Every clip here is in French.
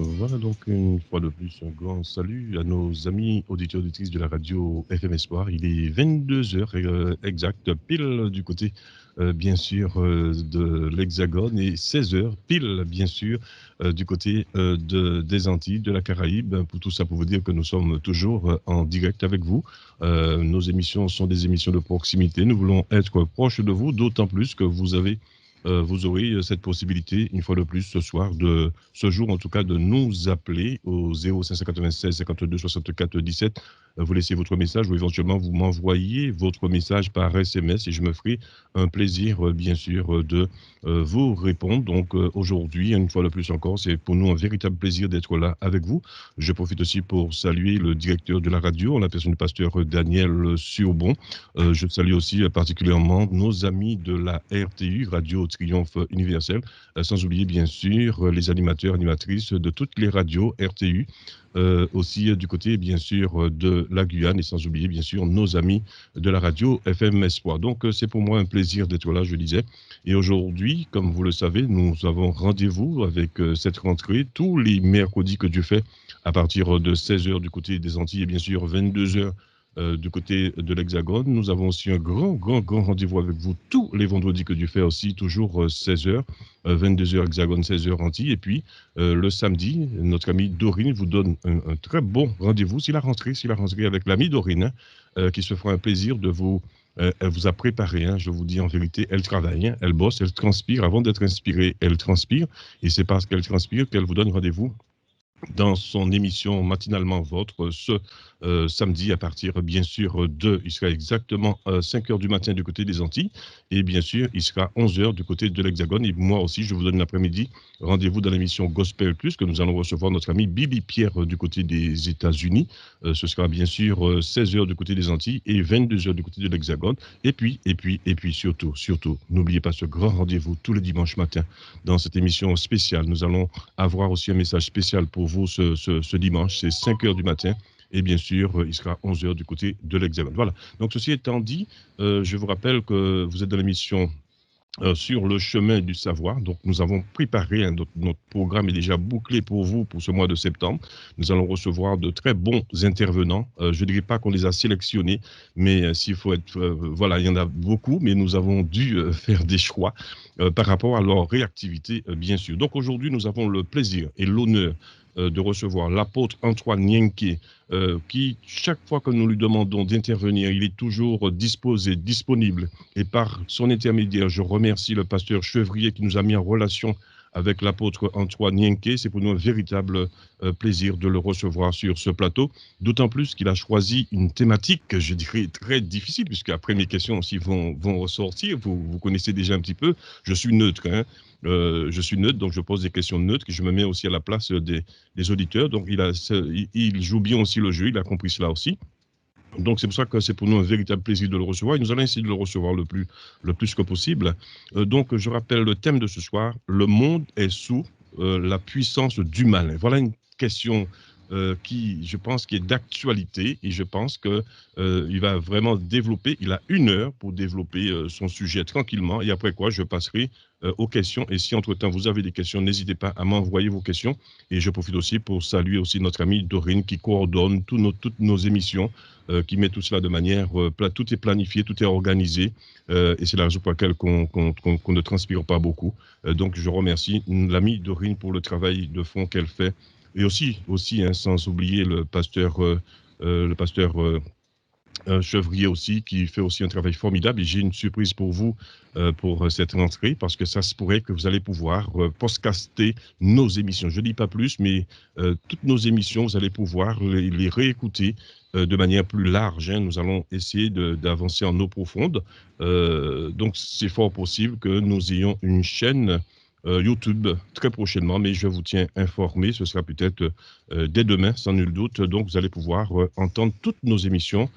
Voilà donc une fois de plus un grand salut à nos amis auditeurs auditrices de la radio FM Espoir. Il est 22 heures exact, pile du côté bien sûr de l'Hexagone et 16 heures pile bien sûr du côté des Antilles, de la Caraïbe. Pour tout ça, pour vous dire que nous sommes toujours en direct avec vous. Nos émissions sont des émissions de proximité. Nous voulons être proches de vous, d'autant plus que vous aurez cette possibilité, une fois de plus ce soir, ce jour en tout cas, de nous appeler au 0596 52 64 17. Vous laissez votre message ou éventuellement vous m'envoyez votre message par SMS et je me ferai un plaisir, bien sûr, de vous répondre. Donc aujourd'hui, une fois de plus encore, c'est pour nous un véritable plaisir d'être là avec vous. Je profite aussi pour saluer le directeur de la radio, en la personne du pasteur Daniel Surbon. Je salue aussi particulièrement nos amis de la RTU, Radio Triomphe Universel, sans oublier bien sûr les animateurs, animatrices de toutes les radios RTU, aussi du côté bien sûr de la Guyane et sans oublier bien sûr nos amis de la radio FM Espoir. Donc c'est pour moi un plaisir d'être là, je disais. Et aujourd'hui, comme vous le savez, nous avons rendez-vous avec cette rentrée tous les mercredis que Dieu fait à partir de 16 heures du côté des Antilles et bien sûr 22 heures du côté de l'Hexagone. Nous avons aussi un grand rendez-vous avec vous tous les vendredis que Dieu fait aussi, toujours 16 heures, 22 heures Hexagone, 16 heures Antilles. Et puis le samedi, notre amie Dorine vous donne un très bon rendez-vous. C'est la rentrée avec l'amie Dorine, qui se fera un plaisir de vous. Elle vous a préparé, hein, je vous dis en vérité, elle travaille, hein, elle bosse, elle transpire. Avant d'être inspirée, elle transpire. Et c'est parce qu'elle transpire qu'elle vous donne rendez-vous dans son émission Matinalement Vôtre ce samedi à partir bien sûr il sera exactement 5 heures du matin du côté des Antilles et bien sûr il sera 11 heures du côté de l'Hexagone et moi aussi je vous donne l'après-midi rendez-vous dans l'émission Gospel Plus que nous allons recevoir notre ami Bibi Pierre du côté des États-Unis. Ce sera bien sûr 16 heures du côté des Antilles et 22 heures du côté de l'Hexagone et puis surtout n'oubliez pas ce grand rendez-vous tous les dimanches matins dans cette émission spéciale. Nous allons avoir aussi un message spécial pour vous ce dimanche, c'est 5 heures du matin. Et bien sûr, il sera 11 heures du côté de l'Hexagone. Voilà. Donc, ceci étant dit, je vous rappelle que vous êtes dans l'émission sur le chemin du savoir. Donc, nous avons préparé, hein, notre programme est déjà bouclé pour vous pour ce mois de septembre. Nous allons recevoir de très bons intervenants. Je ne dirais pas qu'on les a sélectionnés, mais s'il faut être... voilà, il y en a beaucoup, mais nous avons dû faire des choix par rapport à leur réactivité, bien sûr. Donc, aujourd'hui, nous avons le plaisir et l'honneur de recevoir l'apôtre Antoine Nienke, qui, chaque fois que nous lui demandons d'intervenir, il est toujours disposé, disponible. Et par son intermédiaire, je remercie le pasteur Chevrier qui nous a mis en relation avec l'apôtre Antoine Nienke. C'est pour nous un véritable plaisir de le recevoir sur ce plateau, d'autant plus qu'il a choisi une thématique, je dirais, très difficile, puisque après mes questions aussi vont ressortir. Vous connaissez déjà un petit peu. Je suis neutre, hein. Je suis neutre, donc je pose des questions neutres et je me mets aussi à la place des auditeurs. Donc il joue bien aussi le jeu, il a compris cela aussi. Donc c'est pour ça que c'est pour nous un véritable plaisir de le recevoir et nous allons essayer de le recevoir le plus que possible. Donc je rappelle le thème de ce soir, le monde est sous la puissance du malin. Voilà une question qui, je pense, qui est d'actualité et je pense que il va vraiment développer, il a 1 heure pour développer son sujet tranquillement et après quoi je passerai aux questions et si entre-temps vous avez des questions, n'hésitez pas à m'envoyer vos questions et je profite aussi pour saluer aussi notre amie Dorine qui coordonne toutes nos émissions, qui met tout cela de manière, tout est planifié, tout est organisé et c'est la raison pour laquelle qu'on ne transpire pas beaucoup. Donc je remercie l'amie Dorine pour le travail de fond qu'elle fait. Et aussi hein, sans oublier le pasteur Chevrier aussi, qui fait aussi un travail formidable. Et j'ai une surprise pour vous pour cette rentrée, parce que ça se pourrait que vous allez pouvoir podcaster nos émissions. Je ne dis pas plus, mais toutes nos émissions, vous allez pouvoir les réécouter de manière plus large. Hein. Nous allons essayer d'avancer en eau profonde. Donc, c'est fort possible que nous ayons une chaîne YouTube très prochainement, mais je vous tiens informé, ce sera peut-être dès demain, sans nul doute. Donc, vous allez pouvoir entendre toutes nos émissions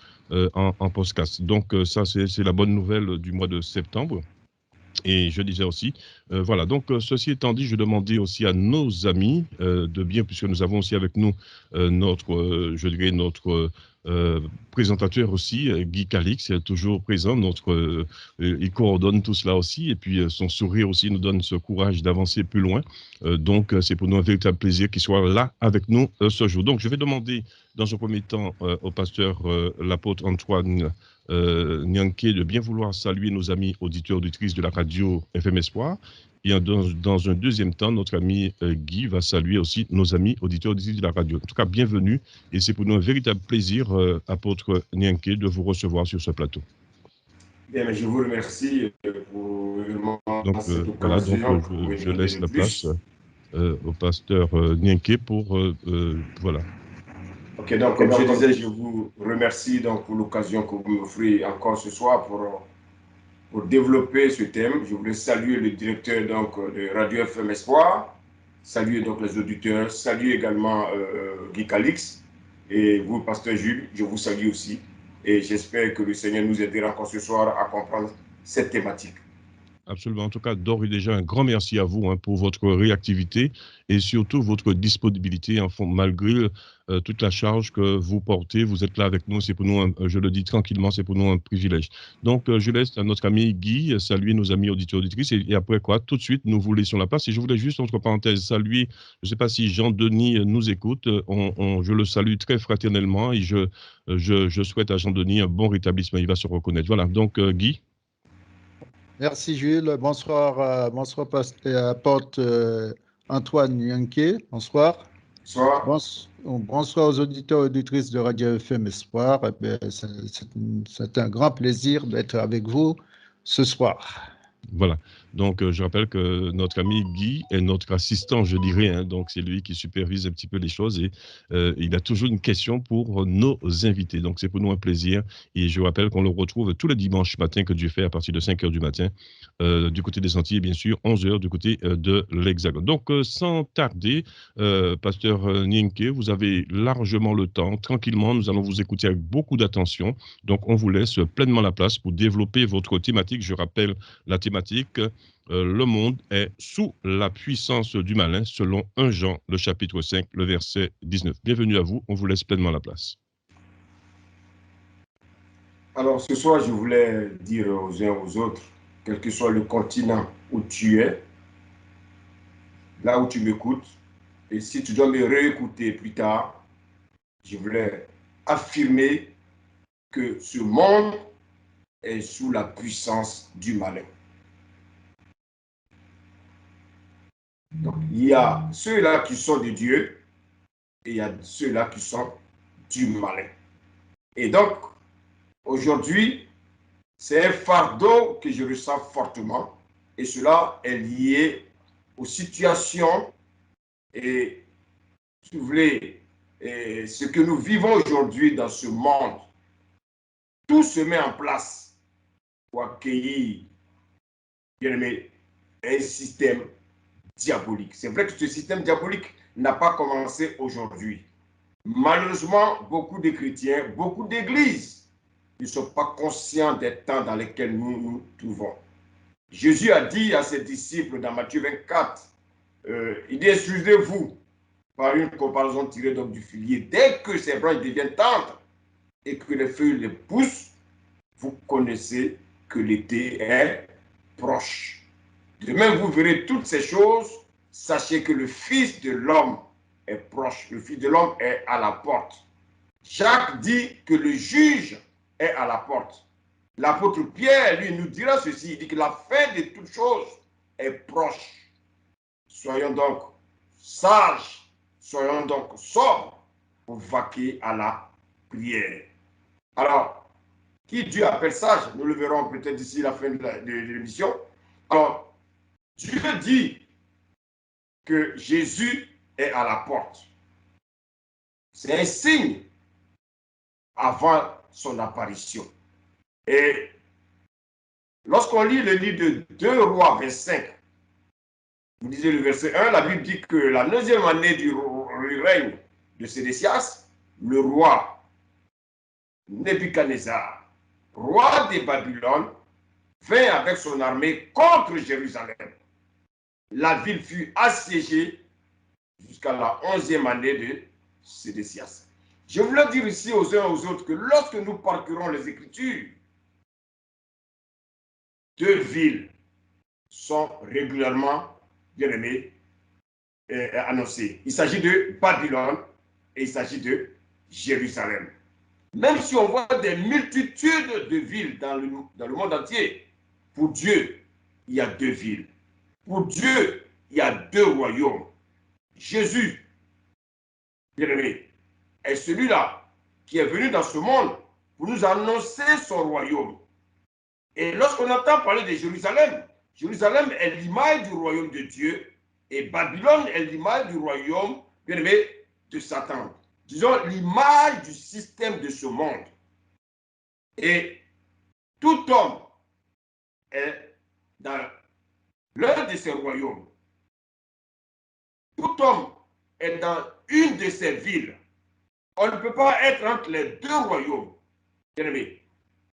en podcast. Donc, ça, c'est la bonne nouvelle du mois de septembre. Et je disais aussi, voilà, donc ceci étant dit, je demandais aussi à nos amis de bien, puisque nous avons aussi avec nous je dirais notre présentateur aussi, Guy Calix, est toujours présent. Il coordonne tout cela aussi. Et puis, son sourire aussi nous donne ce courage d'avancer plus loin. Donc, c'est pour nous un véritable plaisir qu'il soit là avec nous ce jour. Donc, je vais demander, dans un premier temps, au pasteur, l'apôtre Antoine Nyanké, de bien vouloir saluer nos amis auditeurs, auditrices de la radio FM Espoir. Et dans un deuxième temps, notre ami Guy va saluer aussi nos amis auditeurs, auditrices de la radio. En tout cas, bienvenue. Et c'est pour nous un véritable plaisir, apôtre Nyanké, de vous recevoir sur ce plateau. Bien, mais je vous remercie pour donc, cette voilà, donc occasion. je laisse la place au pasteur Nyanké pour voilà. Ok, donc comme je disais, je vous remercie donc pour l'occasion que vous m'offrez encore ce soir pour développer ce thème. Je voulais saluer le directeur donc de Radio FM Espoir, saluer donc les auditeurs, saluer également Guy Calix et vous, pasteur Jules, je vous salue aussi. Et j'espère que le Seigneur nous aidera encore ce soir à comprendre cette thématique. Absolument. En tout cas, d'ores et déjà, un grand merci à vous pour votre réactivité et surtout votre disponibilité, malgré toute la charge que vous portez. Vous êtes là avec nous. C'est pour nous, je le dis tranquillement, c'est pour nous un privilège. Donc, je laisse à notre ami Guy saluer nos amis auditeurs auditrices. Et après quoi, tout de suite, nous vous laissons la place. Et je voulais juste, entre parenthèses, saluer, je ne sais pas si Jean-Denis nous écoute. Je le salue très fraternellement et je souhaite à Jean-Denis un bon rétablissement. Il va se reconnaître. Voilà. Donc, Guy. Merci Jules. Bonsoir, bonsoir apôtre Antoine Nyanké. Bonsoir. Bonsoir aux auditeurs et auditrices de Radio FM Espoir. C'est un grand plaisir d'être avec vous ce soir. Voilà. Donc, je rappelle que notre ami Guy est notre assistant, je dirais. Donc, c'est lui qui supervise un petit peu les choses et il a toujours une question pour nos invités. Donc, c'est pour nous un plaisir. Et je rappelle qu'on le retrouve tous les dimanches matin que Dieu fait à partir de 5 h du matin, du côté des Antilles, bien sûr, 11 h du côté de l'Hexagone. Donc, sans tarder, pasteur Nyanké, vous avez largement le temps. Tranquillement, nous allons vous écouter avec beaucoup d'attention. Donc, on vous laisse pleinement la place pour développer votre thématique. Je rappelle la thématique. Le monde est sous la puissance du malin, selon 1 Jean, le chapitre 5, le verset 19. Bienvenue à vous, on vous laisse pleinement la place. Alors, ce soir, je voulais dire aux uns aux autres, quel que soit le continent où tu es, là où tu m'écoutes, et si tu dois me réécouter plus tard, je voulais affirmer que ce monde est sous la puissance du malin. Donc, il y a ceux-là qui sont de Dieu et il y a ceux-là qui sont du malin. Et donc, aujourd'hui, c'est un fardeau que je ressens fortement et cela est lié aux situations et, si vous voulez, ce que nous vivons aujourd'hui dans ce monde. Tout se met en place pour accueillir, bien aimé, un système diabolique. C'est vrai que ce système diabolique n'a pas commencé aujourd'hui. Malheureusement, beaucoup de chrétiens, beaucoup d'églises ne sont pas conscients des temps dans lesquels nous nous trouvons. Jésus a dit à ses disciples dans Matthieu 24, il dit, instruisez-vous par une comparaison tirée donc du figuier. Dès que ces branches deviennent tendres et que les feuilles les poussent, vous connaissez que l'été est proche. De même, vous verrez toutes ces choses, sachez que le Fils de l'homme est proche, le Fils de l'homme est à la porte. Jacques dit que le juge est à la porte. L'apôtre Pierre, lui, nous dira ceci, il dit que la fin de toutes choses est proche. Soyons donc sages, soyons donc sobres pour vaquer à la prière. Alors, qui Dieu appelle sage, nous le verrons peut-être d'ici la fin de l'émission. Alors, Dieu dit que Jésus est à la porte. C'est un signe avant son apparition. Et lorsqu'on lit le livre de 2 Rois 25, vous lisez le verset 1, la Bible dit que la 9e année du règne de Sédécias, le roi Nebuchadnezzar, roi de Babylone, vint avec son armée contre Jérusalem. La ville fut assiégée jusqu'à la 11e année de Sédécias. Je voulais dire ici aux uns et aux autres que lorsque nous parcourons les Écritures, 2 villes sont régulièrement, bien aimées, annoncées. Il s'agit de Babylone et il s'agit de Jérusalem. Même si on voit des multitudes de villes dans le monde entier, pour Dieu, il y a 2 villes. Pour Dieu, il y a 2 royaumes. Jésus, bien aimé, est celui-là qui est venu dans ce monde pour nous annoncer son royaume. Et lorsqu'on entend parler de Jérusalem, Jérusalem est l'image du royaume de Dieu et Babylone est l'image du royaume, bien aimé, de Satan. Disons, l'image du système de ce monde. Et tout homme est dans l'un de ces royaumes. Tout homme est dans une de ces villes. On ne peut pas être entre les 2 royaumes. Bien aimé.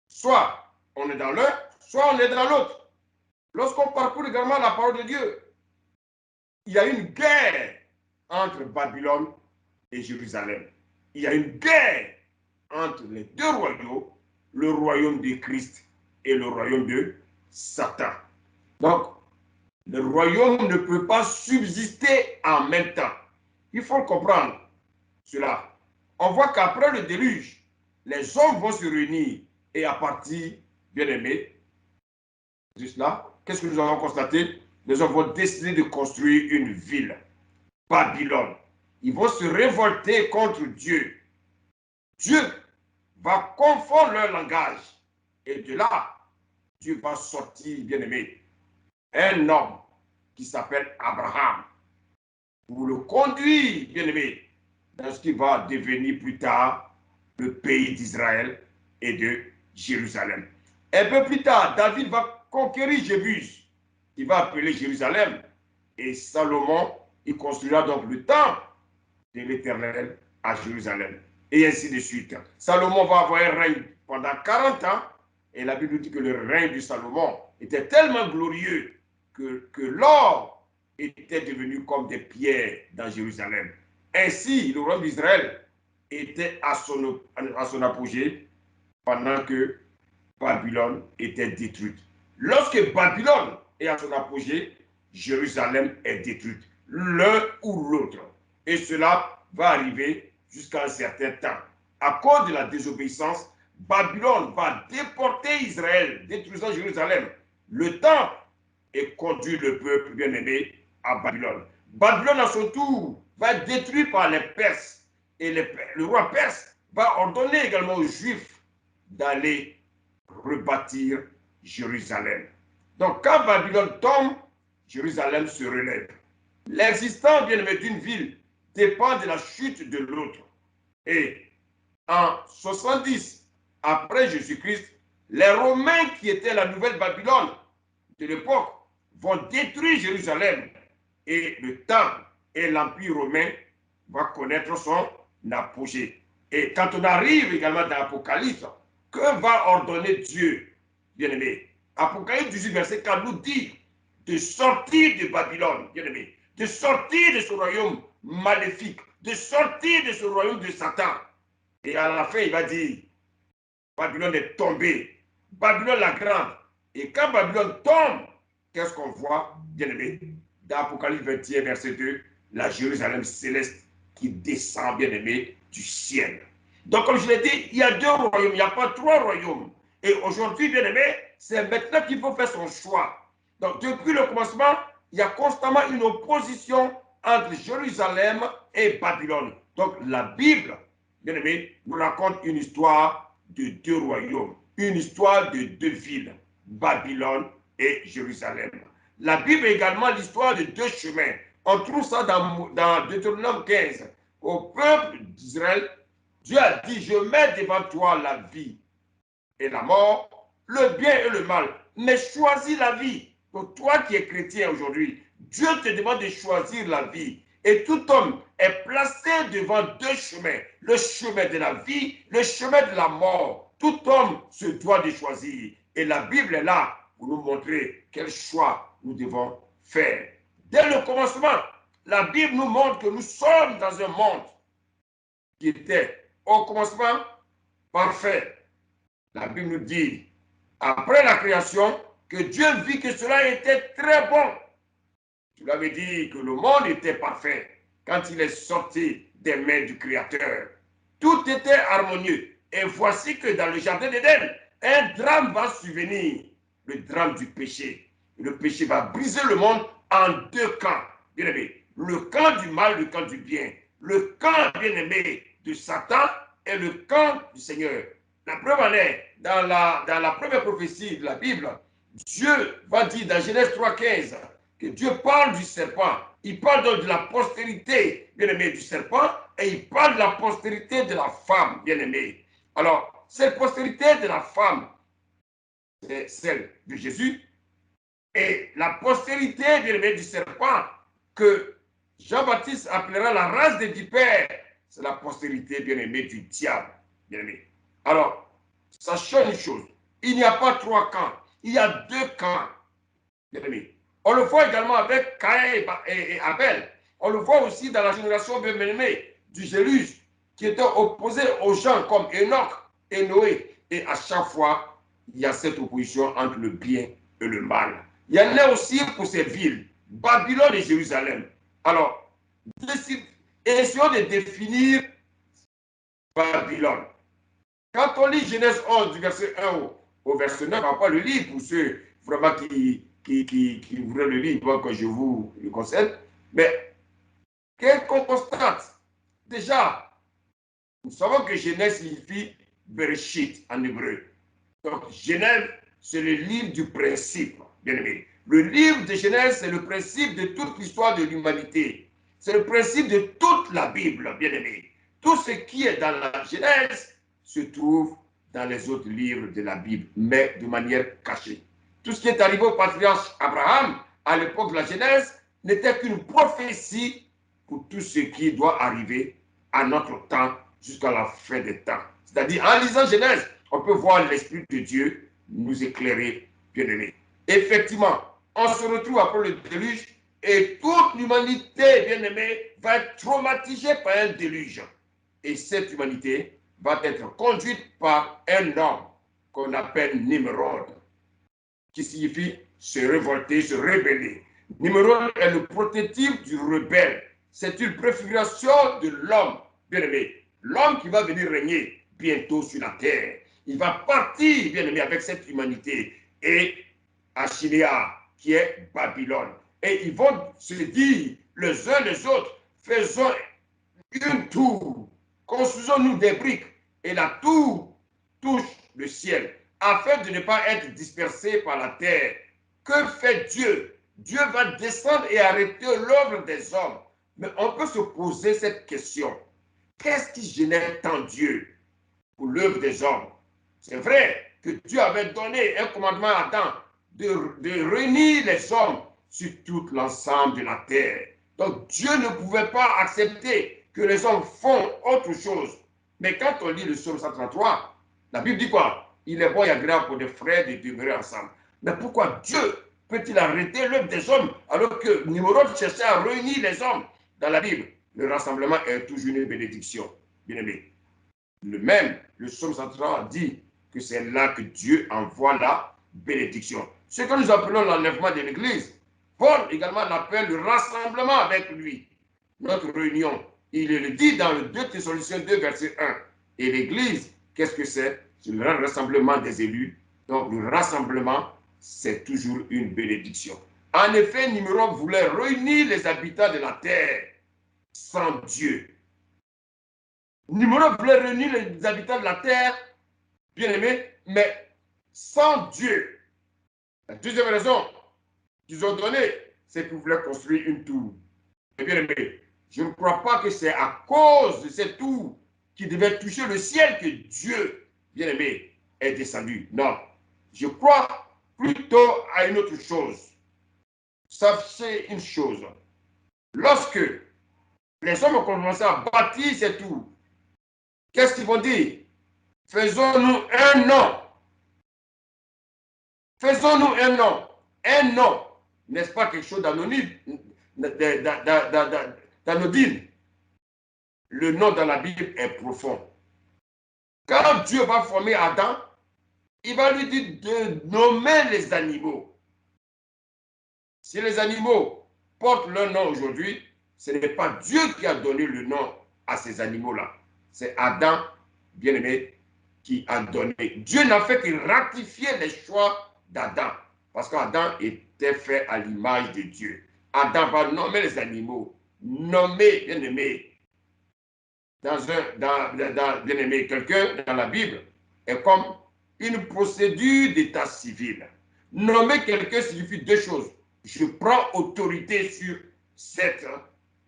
Soit on est dans l'un, soit on est dans l'autre. Lorsqu'on parcourt également la parole de Dieu, il y a une guerre entre Babylone et Jérusalem. Il y a une guerre entre les 2 royaumes, le royaume de Christ et le royaume de Satan. Donc, le royaume ne peut pas subsister en même temps. Il faut comprendre cela. On voit qu'après le déluge, les hommes vont se réunir et à partir, bien aimé, de cela, qu'est-ce que nous avons constaté? Les hommes vont décider de construire une ville, Babylone. Ils vont se révolter contre Dieu. Dieu va confondre leur langage. Et de là, Dieu va sortir, bien aimé, un homme qui s'appelle Abraham, pour le conduire, bien aimé, dans ce qui va devenir plus tard le pays d'Israël et de Jérusalem. Un peu plus tard, David va conquérir Jébus, il va appeler Jérusalem, et Salomon, il construira donc le temple de l'Éternel à Jérusalem, et ainsi de suite. Salomon va avoir un règne pendant 40 ans, et la Bible dit que le règne de Salomon était tellement glorieux que l'or était devenu comme des pierres dans Jérusalem. Ainsi, le royaume d'Israël était à son apogée pendant que Babylone était détruite. Lorsque Babylone est à son apogée, Jérusalem est détruite, l'un ou l'autre. Et cela va arriver jusqu'à un certain temps. À cause de la désobéissance, Babylone va déporter Israël, détruisant Jérusalem, le temple, et conduire le peuple bien-aimé à Babylone. Babylone, à son tour, va être détruit par les Perses. Et le roi perse va ordonner également aux Juifs d'aller rebâtir Jérusalem. Donc, quand Babylone tombe, Jérusalem se relève. L'existence, bien-aimé, d'une ville dépend de la chute de l'autre. Et en 70 après Jésus-Christ, les Romains qui étaient la nouvelle Babylone de l'époque vont détruire Jérusalem et le temple et l'empire romain va connaître son apogée. Et quand on arrive également dans l'Apocalypse, que va ordonner Dieu, bien-aimé? Apocalypse 18, verset 4 nous dit de sortir de Babylone, bien-aimé, de sortir de ce royaume maléfique, de sortir de ce royaume de Satan. Et à la fin, il va dire, Babylone est tombée, Babylone la grande. Et quand Babylone tombe, qu'est-ce qu'on voit, bien-aimé? Dans Apocalypse 21, verset 2, la Jérusalem céleste qui descend, bien-aimé, du ciel. Donc, comme je l'ai dit, il y a 2 royaumes, il n'y a pas 3 royaumes. Et aujourd'hui, bien-aimé, c'est maintenant qu'il faut faire son choix. Donc, depuis le commencement, il y a constamment une opposition entre Jérusalem et Babylone. Donc, la Bible, bien-aimé, nous raconte une histoire de 2 royaumes, une histoire de 2 villes, Babylone et Jérusalem. La Bible est également l'histoire de 2 chemins. On trouve ça dans Deutéronome 15. Au peuple d'Israël, Dieu a dit, je mets devant toi la vie et la mort, le bien et le mal, mais choisis la vie. Donc toi qui es chrétien aujourd'hui, Dieu te demande de choisir la vie. Et tout homme est placé devant 2 chemins, le chemin de la vie, le chemin de la mort. Tout homme se doit de choisir. Et la Bible est là pour nous montrer quel choix nous devons faire. Dès le commencement, la Bible nous montre que nous sommes dans un monde qui était au commencement, parfait. La Bible nous dit, après la création, que Dieu vit que cela était très bon. Cela veut dire que le monde était parfait quand il est sorti des mains du Créateur. Tout était harmonieux. Et voici que dans le jardin d'Éden, un drame va survenir, le drame du péché. Le péché va briser le monde en deux camps, bien aimé. Le camp du mal, le camp du bien. Le camp, bien aimé, de Satan et le camp du Seigneur. La preuve en est, dans la première prophétie de la Bible, Dieu va dire dans Genèse 3,15 que Dieu parle du serpent. Il parle donc de la postérité, bien aimé, du serpent, et il parle de la postérité de la femme, bien aimé. Alors, cette postérité de la femme, c'est celle de Jésus, et la postérité, bien aimé, du serpent, que Jean-Baptiste appellera la race des vipères, c'est la postérité, bien aimé, du diable, bien aimé. Alors, sachons une chose, il n'y a pas trois camps, il y a deux camps, bien aimé. On le voit également avec Caïn et Abel. On le voit aussi dans la génération bien aimée du Jélus, qui était opposé aux gens comme Enoch et Noé. Et à chaque fois, il y a cette opposition entre le bien et le mal. Il y en a aussi pour ces villes, Babylone et Jérusalem. Alors, essayons de définir Babylone. Quand on lit Genèse 11, du verset 1 au verset 9, on va pas le lire pour ceux vraiment qui voudraient le lire, donc je vous le conseille. Mais qu'est-ce qu'on constate? Déjà, nous savons que Genèse signifie Bereshit en hébreu. Donc, Genèse, c'est le livre du principe, bien aimé. Le livre de Genèse, c'est le principe de toute l'histoire de l'humanité. C'est le principe de toute la Bible, bien aimé. Tout ce qui est dans la Genèse se trouve dans les autres livres de la Bible, mais de manière cachée. Tout ce qui est arrivé au patriarche Abraham, à l'époque de la Genèse, n'était qu'une prophétie pour tout ce qui doit arriver à notre temps jusqu'à la fin des temps. C'est-à-dire, en lisant Genèse, on peut voir l'Esprit de Dieu nous éclairer, bien-aimés. Effectivement, on se retrouve après le déluge et toute l'humanité, bien-aimée, va être traumatisée par un déluge. Et cette humanité va être conduite par un homme qu'on appelle Nimrod, qui signifie se révolter, se rebeller. Nimrod est le prototype du rebelle. C'est une préfiguration de l'homme, bien-aimé. L'homme qui va venir régner bientôt sur la terre. Il va partir, bien-aimé, avec cette humanité. Et Achinéa, qui est Babylone. Et ils vont se dire, les uns les autres, faisons une tour, construisons-nous des briques. Et la tour touche le ciel, afin de ne pas être dispersé par la terre. Que fait Dieu? Dieu va descendre et arrêter l'œuvre des hommes. Mais on peut se poser cette question. Qu'est-ce qui gênait tant Dieu pour l'œuvre des hommes? C'est vrai que Dieu avait donné un commandement à Adam de réunir les hommes sur tout l'ensemble de la terre. Donc Dieu ne pouvait pas accepter que les hommes font autre chose. Mais quand on lit le psaume 133, la Bible dit quoi? Il est bon et agréable pour des frères de demeurer ensemble. Mais pourquoi Dieu peut-il arrêter l'œuvre des hommes alors que Nimrod cherchait à réunir les hommes? Dans la Bible, le rassemblement est toujours une bénédiction. Bien aimé. Le psaume 133 dit que c'est là que Dieu envoie la bénédiction. Ce que nous appelons l'enlèvement de l'Église, Paul également l'appelle le rassemblement avec lui, notre réunion. Il le dit dans le 2 Thessaloniciens 2, verset 1. Et l'Église, qu'est-ce que c'est? C'est le rassemblement des élus. Donc le rassemblement, c'est toujours une bénédiction. En effet, Nimrod voulait réunir les habitants de la terre sans Dieu. Nimrod voulait réunir les habitants de la terre, bien aimés, mais sans Dieu. La deuxième raison qu'ils ont donnée, c'est qu'ils voulaient construire une tour. Et bien aimé, je ne crois pas que c'est à cause de cette tour qui devait toucher le ciel que Dieu, bien aimé, est descendu. Non, je crois plutôt à une autre chose. Sachez une chose. Lorsque les hommes ont commencé à bâtir cette tour, qu'est-ce qu'ils vont dire? Faisons-nous un nom. Faisons-nous un nom. Un nom, n'est-ce pas quelque chose d'anonyme, d'anodine? Le nom dans la Bible est profond. Quand Dieu va former Adam, il va lui dire de nommer les animaux. Si les animaux portent leur nom aujourd'hui, ce n'est pas Dieu qui a donné le nom à ces animaux-là. C'est Adam, bien-aimé, qui a donné. Dieu n'a fait que ratifier les choix d'Adam. Parce qu'Adam était fait à l'image de Dieu. Adam va nommer les animaux. Nommer, bien-aimé, bien-aimé, quelqu'un dans la Bible est comme une procédure d'état civil. Nommer quelqu'un signifie deux choses. Je prends autorité sur cette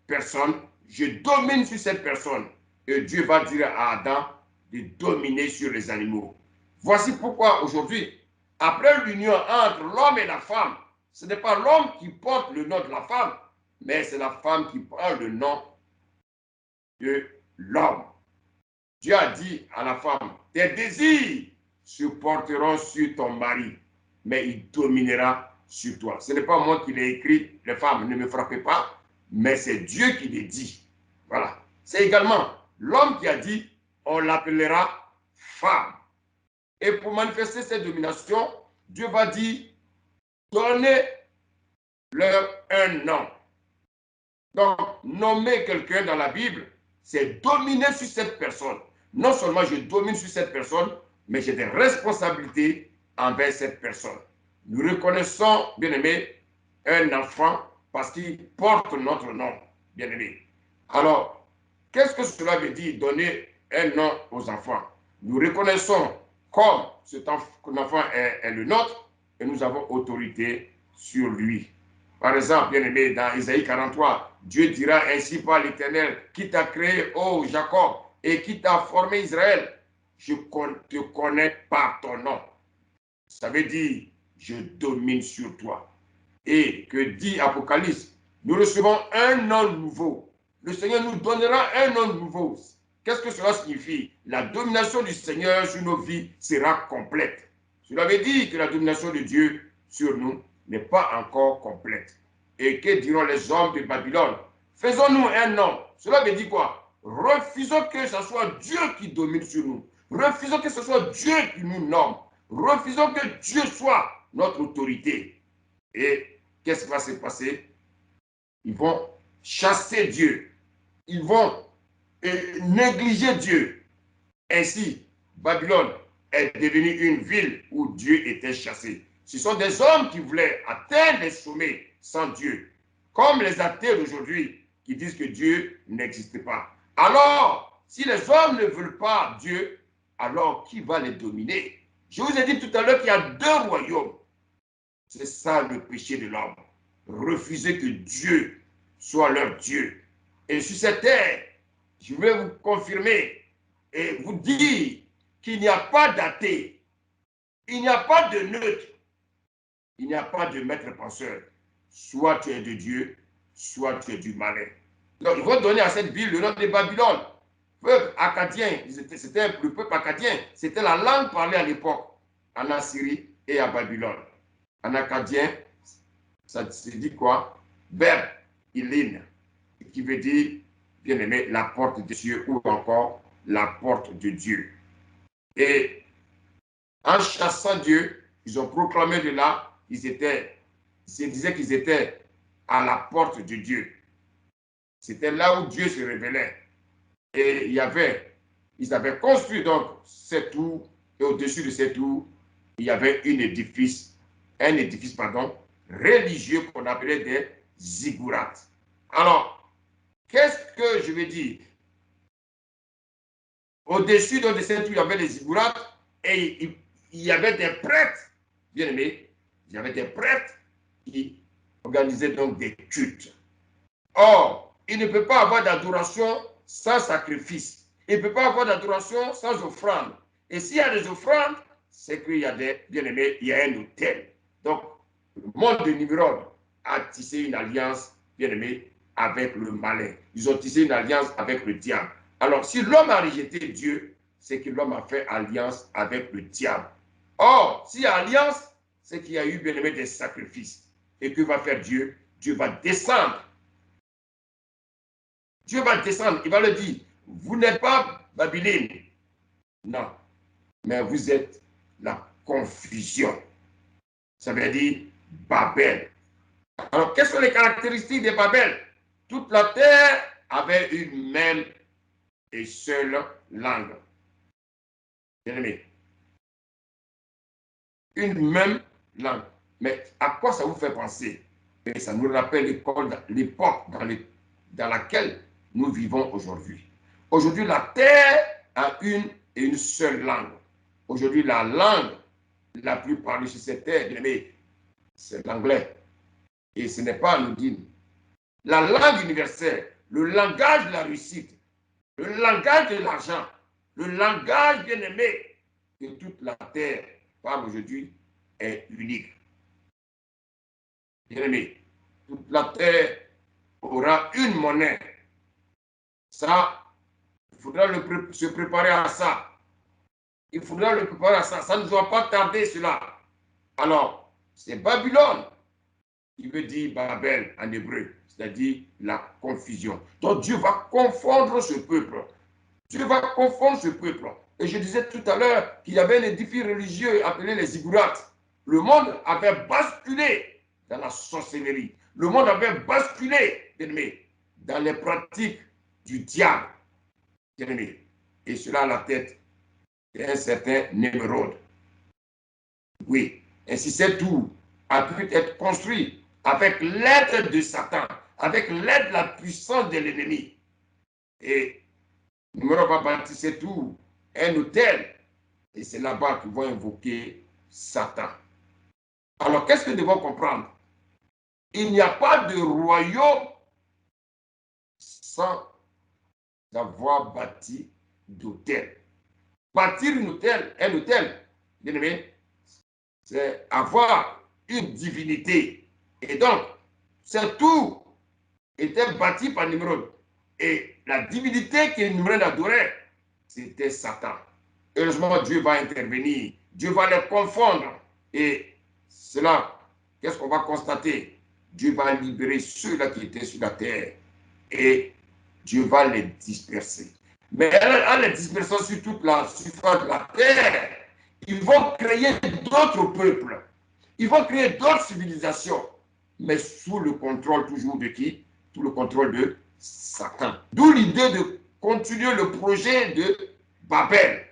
personne, je domine sur cette personne. Et Dieu va dire à Adam de dominer sur les animaux. Voici pourquoi aujourd'hui, après l'union entre l'homme et la femme, ce n'est pas l'homme qui porte le nom de la femme, mais c'est la femme qui prend le nom de l'homme. Dieu a dit à la femme, tes désirs se porteront sur ton mari, mais il dominera sur toi. Ce n'est pas moi qui l'ai écrit, les femmes, ne me frappez pas, mais c'est Dieu qui le dit. Voilà. C'est également l'homme qui a dit, on l'appellera femme. Et pour manifester cette domination, Dieu va dire, donnez-leur un nom. Donc, nommer quelqu'un dans la Bible, c'est dominer sur cette personne. Non seulement je domine sur cette personne, mais j'ai des responsabilités envers cette personne. Nous reconnaissons, bien-aimé, un enfant parce qu'il porte notre nom, bien-aimé. Alors, qu'est-ce que cela veut dire, donner un nom aux enfants? Nous reconnaissons comme cet enfant est le nôtre et nous avons autorité sur lui. Par exemple, bien-aimé, dans Isaïe 43, Dieu dira ainsi par l'Éternel, qui t'a créé, ô Jacob, et qui t'a formé Israël, je te connais par ton nom. Ça veut dire, je domine sur toi. Et que dit Apocalypse, nous recevons un nom nouveau. Le Seigneur nous donnera un nom nouveau. Qu'est-ce que cela signifie? La domination du Seigneur sur nos vies sera complète. Cela veut dire que la domination de Dieu sur nous n'est pas encore complète. Et que diront les hommes de Babylone? Faisons-nous un nom. Cela veut dire quoi? Refusons que ce soit Dieu qui domine sur nous. Refusons que ce soit Dieu qui nous nomme. Refusons que Dieu soit notre autorité. Et qu'est-ce qui va se passer? Ils vont chasser Dieu. Ils vont négliger Dieu. Ainsi, Babylone est devenue une ville où Dieu était chassé. Ce sont des hommes qui voulaient atteindre les sommets sans Dieu, comme les athées d'aujourd'hui qui disent que Dieu n'existe pas. Alors, si les hommes ne veulent pas Dieu, alors qui va les dominer? Je vous ai dit tout à l'heure qu'il y a deux royaumes. C'est ça le péché de l'homme. Refuser que Dieu soit leur Dieu. Et sur cette terre, je vais vous confirmer et vous dire qu'il n'y a pas d'athée, il n'y a pas de neutre, il n'y a pas de maître penseur. Soit tu es de Dieu, soit tu es du malin. Donc, ils vont donner à cette ville le nom de Babylone. Peuple acadien, c'était le peuple acadien, c'était la langue parlée à l'époque, en Assyrie et à Babylone. En acadien, ça se dit quoi? Ber Ilin, qui veut dire, bien aimé, la porte de Dieu ou encore la porte de Dieu. Et en chassant Dieu, ils ont proclamé de là, ils se disaient qu'ils étaient à la porte de Dieu. C'était là où Dieu se révélait. Et ils avaient construit donc cette tour, et au-dessus de cette tour, il y avait un édifice religieux qu'on appelait des ziggourats. Alors, qu'est-ce que je veux dire? Au-dessus de cette tour, il y avait les ziggourats et il y avait des prêtres, bien aimés, il y avait des prêtres qui organisaient donc des cultes. Or, il ne peut pas avoir d'adoration sans sacrifice. Il ne peut pas avoir d'adoration sans offrande. Et s'il y a des offrandes, c'est qu'il y a des, bien aimés, il y a un autel. Donc, le monde de Nimrod a tissé une alliance, bien aimé, avec le malin. Ils ont tissé une alliance avec le diable. Alors, si l'homme a rejeté Dieu, c'est que l'homme a fait alliance avec le diable. Or, s'il y a alliance, c'est qu'il y a eu, bien aimé, des sacrifices. Et que va faire Dieu? Dieu va descendre. Dieu va descendre, il va le dire, vous n'êtes pas Babylone, Non. Mais vous êtes la confusion. Ça veut dire Babel. Alors, quelles sont les caractéristiques de Babel? Toute la terre avait une même et seule langue. Bien-aimé. Une même langue. Mais à quoi ça vous fait penser? Et ça nous rappelle l'époque dans laquelle nous vivons aujourd'hui. Aujourd'hui, la terre a une et une seule langue. Aujourd'hui, la langue la plus parlée sur cette terre, c'est l'anglais. Et ce n'est pas anodine. La langue universelle, le langage de la réussite, le langage de l'argent, le langage bien-aimé que toute la terre parle aujourd'hui est unique. Bien-aimé, toute la terre aura une monnaie. Ça, il faudra se préparer à ça. Il faudra le préparer à ça. Ça ne doit pas tarder cela. Alors, c'est Babylone qui veut dire Babel en hébreu, c'est-à-dire la confusion. Donc Dieu va confondre ce peuple. Dieu va confondre ce peuple. Et je disais tout à l'heure qu'il y avait un édifice religieux appelé les ziggourats. Le monde avait basculé dans la sorcellerie. Le monde avait basculé, bien-aimé, dans les pratiques du diable, bien-aimé. Et cela à la tête d'un certain Némérode. Oui, ainsi cette tour a pu être construit avec l'aide de Satan, avec l'aide de la puissance de l'ennemi. Et Némérode va bâtir cette tour, un hôtel, et c'est là-bas qu'ils vont invoquer Satan. Alors, qu'est-ce que nous devons comprendre? Il n'y a pas de royaume sans avoir bâti d'hôtel. Bâtir un hôtel, bien aimé, c'est avoir une divinité. Et donc, c'est tout était bâti par Nimrod. Et la divinité que Nimrod adorait, c'était Satan. Heureusement, Dieu va intervenir. Dieu va les confondre. Et cela, qu'est-ce qu'on va constater? Dieu va libérer ceux-là qui étaient sur la terre. Et Dieu va les disperser. Mais en les dispersant sur toute la surface de la terre, ils vont créer d'autres peuples. Ils vont créer d'autres civilisations. Mais sous le contrôle toujours de qui? Sous le contrôle de Satan. D'où l'idée de continuer le projet de Babel.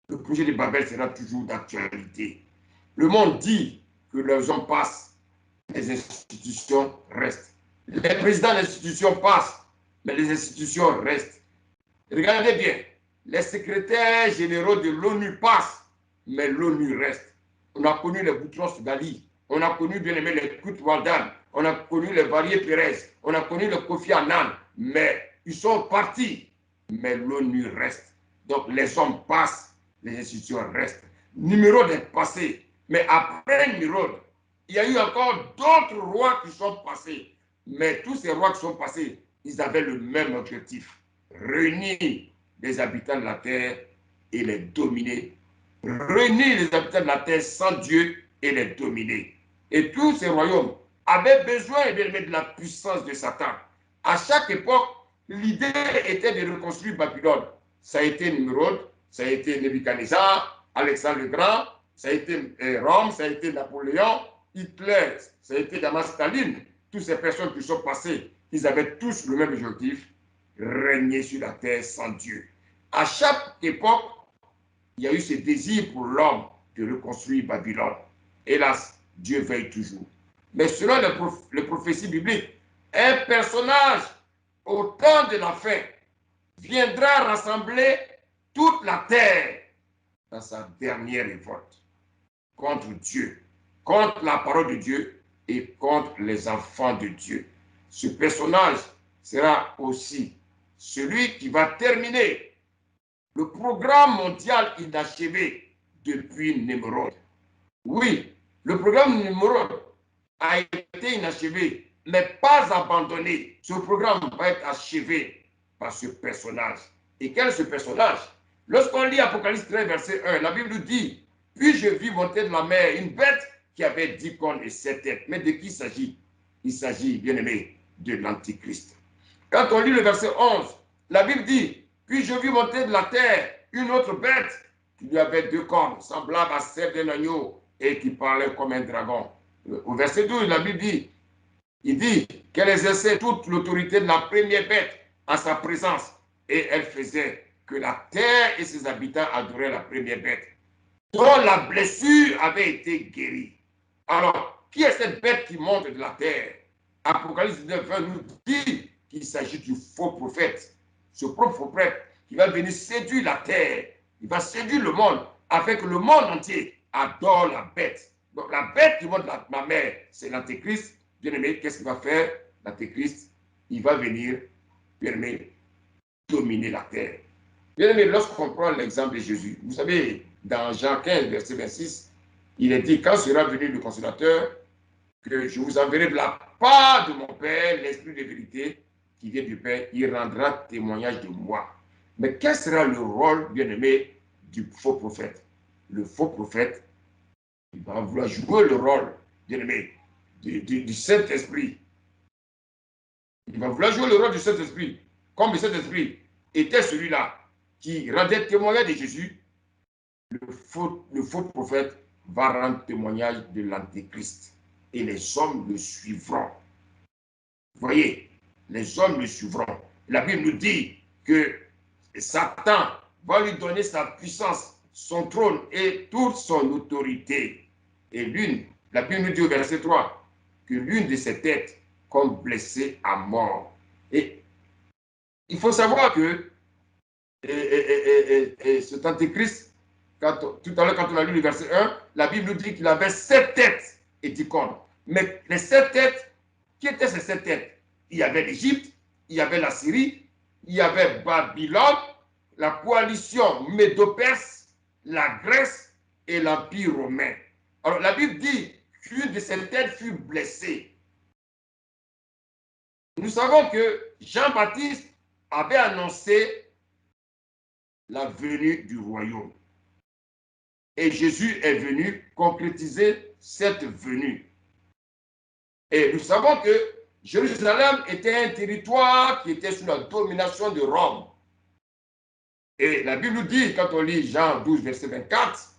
Le projet de Babel sera toujours d'actualité. Le monde dit que les hommes passent, les institutions restent. Les présidents d'institutions passent, mais les institutions restent. Regardez bien, les secrétaires généraux de l'ONU passent, mais l'ONU reste. On a connu les Boutros Ghali, on a connu bien aimé les Kut Waldan, on a connu les Varié Pérez, on a connu le Kofi Annan, mais ils sont partis, mais l'ONU reste. Donc les hommes passent, les institutions restent. Nimrod est passé, mais après Nimrod, il y a eu encore d'autres rois qui sont passés. Mais tous ces rois qui sont passés, ils avaient le même objectif. Réunir les habitants de la terre et les dominer. Réunir les habitants de la terre sans Dieu et les dominer. Et tous ces royaumes avaient besoin de la puissance de Satan. À chaque époque, l'idée était de reconstruire Babylone. Ça a été Nimrod, ça a été Nebuchadnezzar, Alexandre le Grand, ça a été Rome, ça a été Napoléon, Hitler, ça a été Staline. Toutes ces personnes qui sont passées, ils avaient tous le même objectif, régner sur la terre sans Dieu. À chaque époque, il y a eu ce désir pour l'homme de reconstruire Babylone. Hélas, Dieu veille toujours. Mais selon les prophéties bibliques, un personnage au temps de la fin viendra rassembler toute la terre dans sa dernière révolte contre Dieu, contre la parole de Dieu et contre les enfants de Dieu. Ce personnage sera aussi celui qui va terminer le programme mondial inachevé depuis Némrod. Oui, le programme Némrod a été inachevé, mais pas abandonné. Ce programme va être achevé par ce personnage. Et quel est ce personnage? Lorsqu'on lit Apocalypse 13, verset 1, la Bible nous dit, « Puis je vis monter de la mer une bête qui avait 10 cornes et 7 têtes. » Mais de qui il s'agit? Il s'agit, bien aimé, de l'Antichrist. Quand on lit le verset 11, la Bible dit, « Puis je vis monter de la terre une autre bête qui lui avait 2 cornes, semblable à celle d'un agneau, et qui parlait comme un dragon. Au verset 12, la Bible dit, il dit qu'elle exerçait toute l'autorité de la première bête en sa présence, et elle faisait que la terre et ses habitants adoraient la première bête, dont la blessure avait été guérie. Alors, qui est cette bête qui monte de la terre? Apocalypse 19, 20 nous dit qu'il s'agit du faux prophète. Ce prophète qui va venir séduire la terre, il va séduire le monde, afin que le monde entier adore la bête. Donc la bête qui monte de ma mère, c'est l'antéchrist. Bien-aimé, qu'est-ce qu'il va faire? L'antéchrist, il va venir, bien-aimé, dominer la terre. Bien-aimé, lorsqu'on prend l'exemple de Jésus, vous savez, dans Jean 15, verset 26, il est dit, quand sera venu le consolateur, que je vous enverrai de la part de mon Père, l'Esprit de vérité qui vient du Père, il rendra témoignage de moi. Mais quel sera le rôle, bien-aimé, du faux prophète? Le faux prophète, il va vouloir jouer le rôle, bien-aimé, du Saint-Esprit. Il va vouloir jouer le rôle du Saint-Esprit. Comme le Saint-Esprit était celui-là qui rendait témoignage de Jésus, le faux prophète va rendre témoignage de l'Antéchrist. Et les hommes le suivront. Vous voyez, les hommes le suivront. La Bible nous dit que Satan va lui donner sa puissance, son trône et toute son autorité. Et la Bible nous dit au verset 3, que l'une de ses têtes comme blessée à mort. Et il faut savoir que cet antéchrist, tout à l'heure quand on a lu le verset 1, la Bible nous dit qu'il avait 7 têtes et 10 cornes. Mais les 7 têtes, qui étaient ces 7 têtes? Il y avait l'Égypte, il y avait la Syrie, il y avait Babylone, la coalition médo-perse, la Grèce et l'Empire romain. Alors la Bible dit qu'une de ces têtes fut blessée. Nous savons que Jean-Baptiste avait annoncé la venue du royaume. Et Jésus est venu concrétiser cette venue. Et nous savons que Jérusalem était un territoire qui était sous la domination de Rome. Et la Bible nous dit, quand on lit Jean 12, verset 24,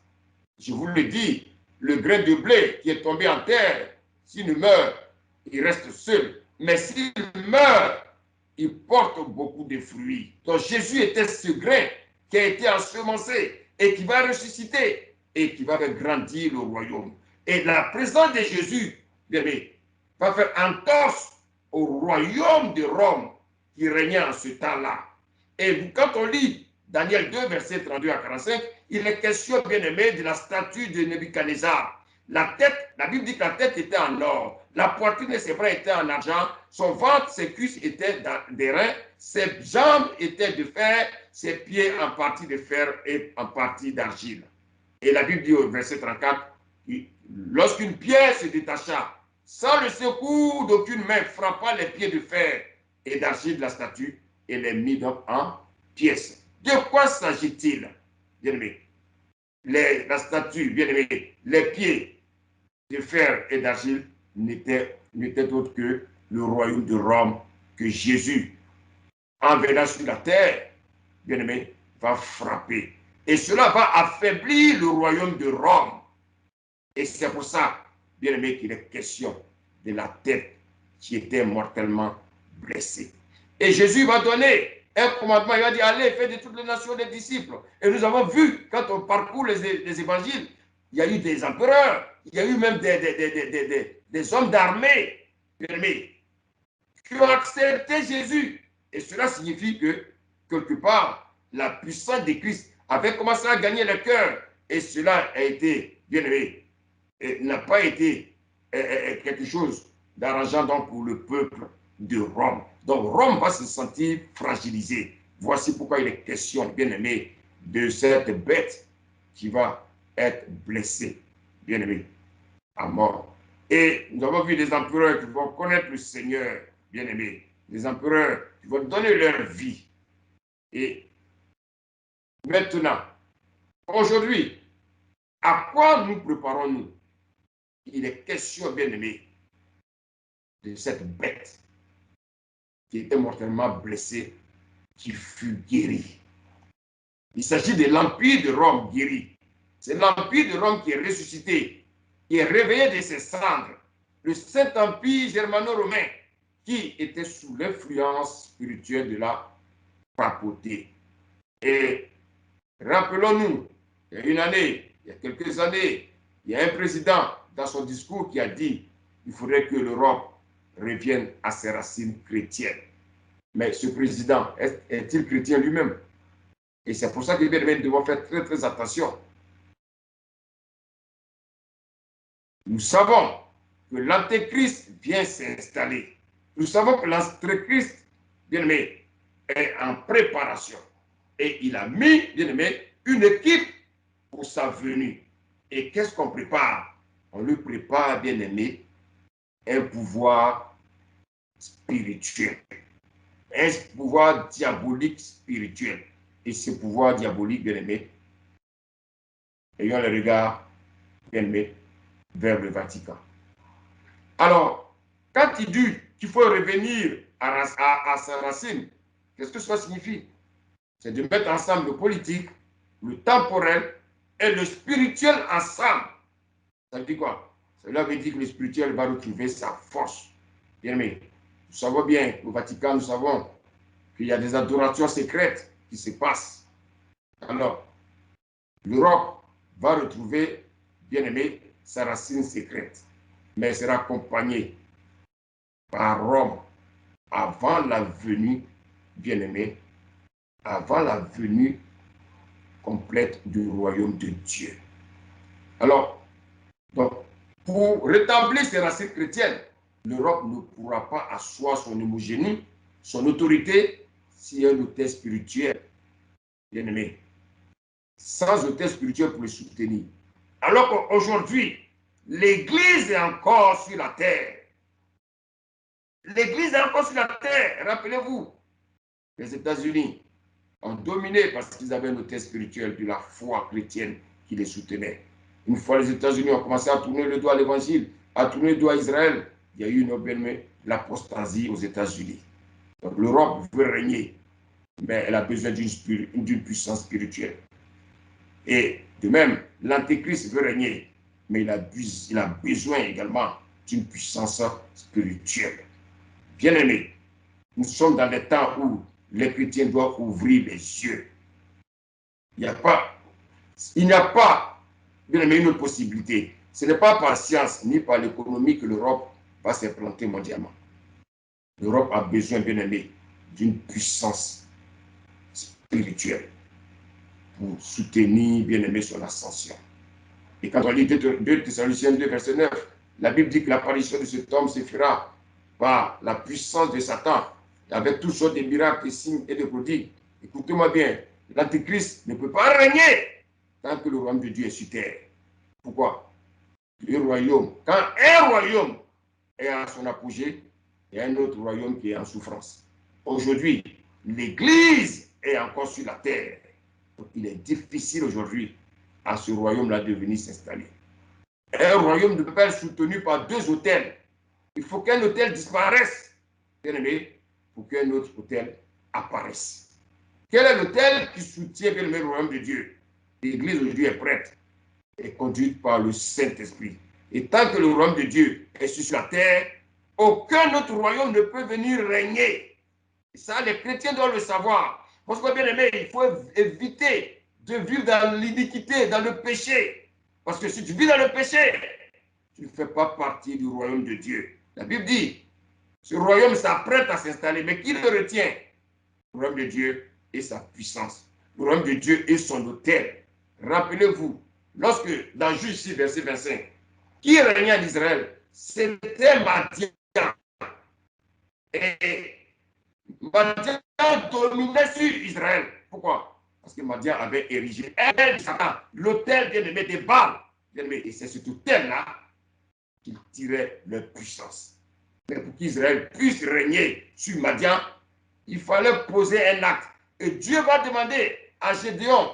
je vous le dis, le grain de blé qui est tombé en terre, s'il meurt, il reste seul. Mais s'il meurt, il porte beaucoup de fruits. Donc Jésus était ce grain qui a été ensemencé et qui va ressusciter et qui va faire grandir le royaume. Et la présence de Jésus, bien aimé, va faire entorse au royaume de Rome qui régnait en ce temps-là. Et quand on lit Daniel 2, verset 32 à 45, il est question, bien aimé, de la statue de Nebuchadnezzar. La tête, la Bible dit que la tête était en or, la poitrine et ses bras étaient en argent, son ventre, ses cuisses étaient d'airain, ses jambes étaient de fer, ses pieds en partie de fer et en partie d'argile. Et la Bible dit au verset 34, lorsqu'une pierre se détacha, sans le secours d'aucune main, frappa les pieds de fer et d'argile de la statue et les mit donc en pièces. De quoi s'agit-il, bien-aimé? La statue, bien-aimé, les pieds de fer et d'argile n'étaient autre que le royaume de Rome que Jésus, en venant sur la terre, bien-aimé, va frapper. Et cela va affaiblir le royaume de Rome. Et c'est pour ça, bien-aimé, qu'il est question de la tête qui était mortellement blessée. Et Jésus va donner un commandement, il va dire, allez, faites de toutes les nations des disciples. Et nous avons vu, quand on parcourt les évangiles, il y a eu des empereurs, il y a eu même des hommes d'armée, bien-aimés, qui ont accepté Jésus. Et cela signifie que, quelque part, la puissance de Christ avait commencé à gagner le cœur. Et cela a été, bien-aimé, n'a pas été quelque chose d'arrangeant donc pour le peuple de Rome. Donc Rome va se sentir fragilisée. Voici pourquoi il est question, bien-aimé, de cette bête qui va être blessée, bien-aimé, à mort. Et nous avons vu des empereurs qui vont connaître le Seigneur, bien-aimé, des empereurs qui vont donner leur vie. Et maintenant, aujourd'hui, à quoi nous préparons-nous? Il est question, bien-aimé, de cette bête qui était mortellement blessée, qui fut guérie. Il s'agit de l'Empire de Rome guéri. C'est l'Empire de Rome qui est ressuscité, qui est réveillé de ses cendres. Le Saint-Empire germano-romain qui était sous l'influence spirituelle de la papauté. Et rappelons-nous, il y a une année, il y a quelques années, il y a un président dans son discours qui a dit qu'il faudrait que l'Europe revienne à ses racines chrétiennes. Mais ce président, est-il chrétien lui-même? Et c'est pour ça que nous devons faire très très attention. Nous savons que l'Antéchrist vient s'installer. Nous savons que l'Antéchrist, bien aimé, est en préparation. Et il a mis, bien aimé, une équipe pour sa venue. Et qu'est-ce qu'on prépare? On lui prépare, bien aimé, un pouvoir spirituel. Un pouvoir diabolique spirituel. Et ce pouvoir diabolique, bien aimé, ayons le regard, bien aimé, vers le Vatican. Alors, quand il dit qu'il faut revenir à sa racine, qu'est-ce que cela signifie? C'est de mettre ensemble le politique, le temporel et le spirituel ensemble. Ça veut dire quoi? Cela veut dire que le spirituel va retrouver sa force. Bien aimé, nous savons bien, au Vatican, nous savons qu'il y a des adorations secrètes qui se passent. Alors, l'Europe va retrouver, bien aimé, sa racine secrète, mais elle sera accompagnée par Rome avant la venue, bien aimé, avant la venue complète du royaume de Dieu. Alors, donc, pour rétablir ses racines chrétiennes, l'Europe ne pourra pas asseoir son homogénie, son autorité, si un autel spirituel, bien aimé, sans autel spirituel pour le soutenir. Alors qu'aujourd'hui, l'Église est encore sur la terre. L'Église est encore sur la terre. Rappelez-vous, les États-Unis ont dominé parce qu'ils avaient un autel spirituel de la foi chrétienne qui les soutenait. Une fois les États-Unis ont commencé à tourner le dos à l'Évangile, à tourner le dos à Israël, il y a eu l'apostasie aux États-Unis. Donc l'Europe veut régner, mais elle a besoin d'une puissance spirituelle. Et de même, l'Antéchrist veut régner, mais il a besoin également d'une puissance spirituelle. Bien-aimés, nous sommes dans les temps où les chrétiens doivent ouvrir les yeux. Il n'y a pas, bien-aimé, une autre possibilité. Ce n'est pas par science ni par l'économie que l'Europe va s'implanter mondialement. L'Europe a besoin, bien-aimé, d'une puissance spirituelle pour soutenir, bien-aimé, son ascension. Et quand on lit 2 Thessaloniciens 2, verset 9, la Bible dit que l'apparition de cet homme se fera par la puissance de Satan, avec toutes sortes de miracles, de signes et de prodiges. Écoutez-moi bien, l'Antéchrist ne peut pas régner tant que le royaume de Dieu est sur terre. Pourquoi? Le royaume, quand un royaume est à son apogée, il y a un autre royaume qui est en souffrance. Aujourd'hui, l'Église est encore sur la terre. Donc, il est difficile aujourd'hui à ce royaume-là de venir s'installer. Un royaume ne peut pas être soutenu par 2 autels. Il faut qu'un autel disparaisse, bien aimé, pour qu'un autre autel apparaisse. Quel est l'autel qui soutient bien aimé, le royaume de Dieu? L'Église aujourd'hui est prête et conduite par le Saint-Esprit. Et tant que le royaume de Dieu est sur la terre, aucun autre royaume ne peut venir régner. Et ça, les chrétiens doivent le savoir. Parce que, bien aimé, il faut éviter de vivre dans l'iniquité, dans le péché. Parce que si tu vis dans le péché, tu ne fais pas partie du royaume de Dieu. La Bible dit, ce royaume s'apprête à s'installer, mais qui le retient? Le royaume de Dieu et sa puissance. Le royaume de Dieu et son autel. Rappelez-vous, lorsque, dans Juge 6, verset 25, qui régnait en Israël? C'était Madian. Et Madian dominait sur Israël. Pourquoi? Parce que Madian avait érigé l'autel bien-aimé des Baals. Et c'est cet autel-là qu'il tirait leur puissance. Mais pour qu'Israël puisse régner sur Madian, il fallait poser un acte. Et Dieu va demander à Gédéon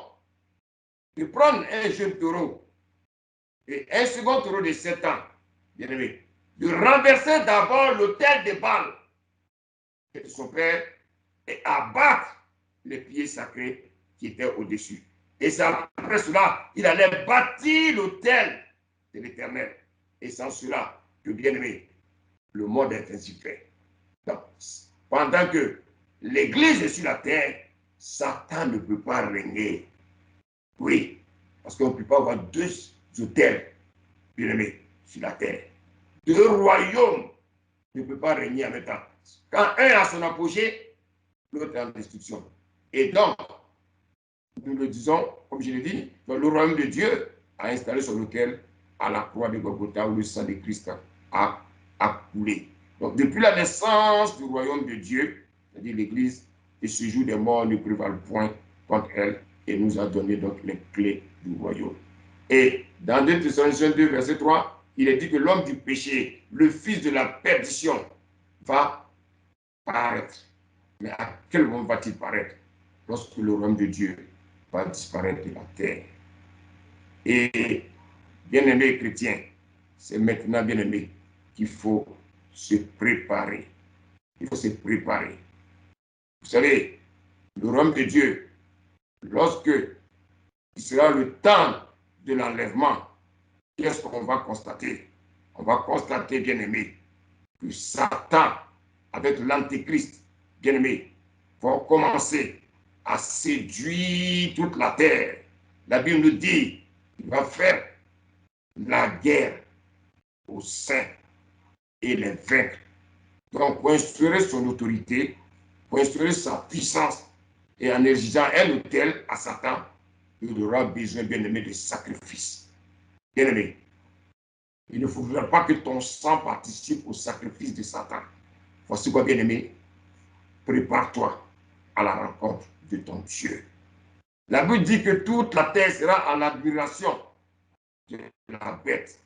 de prendre un jeune taureau et un second taureau de 7 ans, bien aimé, de renverser d'abord l'autel de Baal de son père et abattre les pieds sacrés qui était au-dessus. Et c'est après cela, il allait bâtir l'autel de l'Éternel. Et sans cela, que bien aimé, le monde est ainsi fait. Donc, pendant que l'Église est sur la terre, Satan ne peut pas régner. Oui, parce qu'on ne peut pas avoir deux autels, bien aimé, sur la terre. Deux royaumes ne peuvent pas régner en même temps. Quand un a son apogée, l'autre est en destruction. Et donc, nous le disons, comme je l'ai dit, le royaume de Dieu a installé son autel à la croix de Golgotha où le sang de Christ a coulé. Donc, depuis la naissance du royaume de Dieu, c'est-à-dire l'Église, et ce jour des morts ne prévalent point contre elle et nous a donné donc les clés du royaume. Et dans 2 Thessaloniciens 2, verset 3, il est dit que l'homme du péché, le fils de la perdition, va paraître. Mais à quel moment va-t-il paraître? Lorsque le royaume de Dieu va disparaître de la terre. Et bien-aimés chrétiens, c'est maintenant, bien-aimés, qu'il faut se préparer. Il faut se préparer. Vous savez, le royaume de Dieu, lorsque il sera le temps de l'enlèvement, qu'est-ce qu'on va constater? On va constater, bien-aimés, que Satan, avec l'Antéchrist, bien-aimé, vont commencer à séduire toute la terre. La Bible nous dit qu'il va faire la guerre aux saints et les vaincre. Donc, pour instaurer son autorité, pour instaurer sa puissance, et en exigeant un autel à Satan, il aura besoin, bien-aimé, de sacrifices. Bien-aimé, il ne faudra pas que ton sang participe au sacrifice de Satan. Voici quoi, bien-aimé, prépare-toi à la rencontre de ton Dieu. La Bible dit que toute la terre sera en admiration de la bête.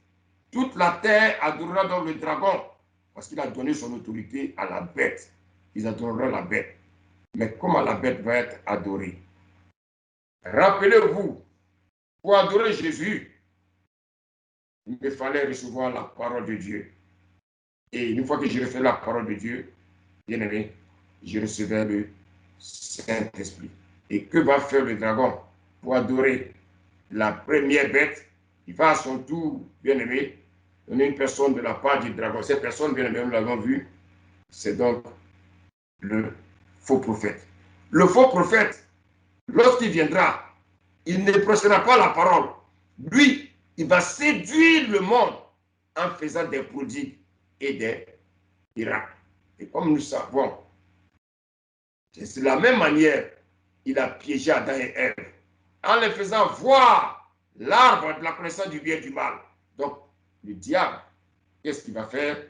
Toute la terre adorera donc le dragon, parce qu'il a donné son autorité à la bête. Ils adoreront la bête. Mais comment la bête va être adorée? Rappelez-vous, pour adorer Jésus, il fallait recevoir la parole de Dieu. Et une fois que j'ai reçu la parole de Dieu, bien aimé, je recevais le Saint-Esprit. Et que va faire le dragon pour adorer la première bête? Il va à son tour, bien aimé, donner une personne de la part du dragon. Cette personne, bien aimé, nous l'avons vu, c'est donc le faux prophète. Le faux prophète, lorsqu'il viendra, il ne prêchera pas la parole. Lui, il va séduire le monde en faisant des prodiges et des miracles. Et comme nous savons, c'est de la même manière, il a piégé Adam et Ève en les faisant voir l'arbre de la connaissance du bien et du mal. Donc, le diable, qu'est-ce qu'il va faire?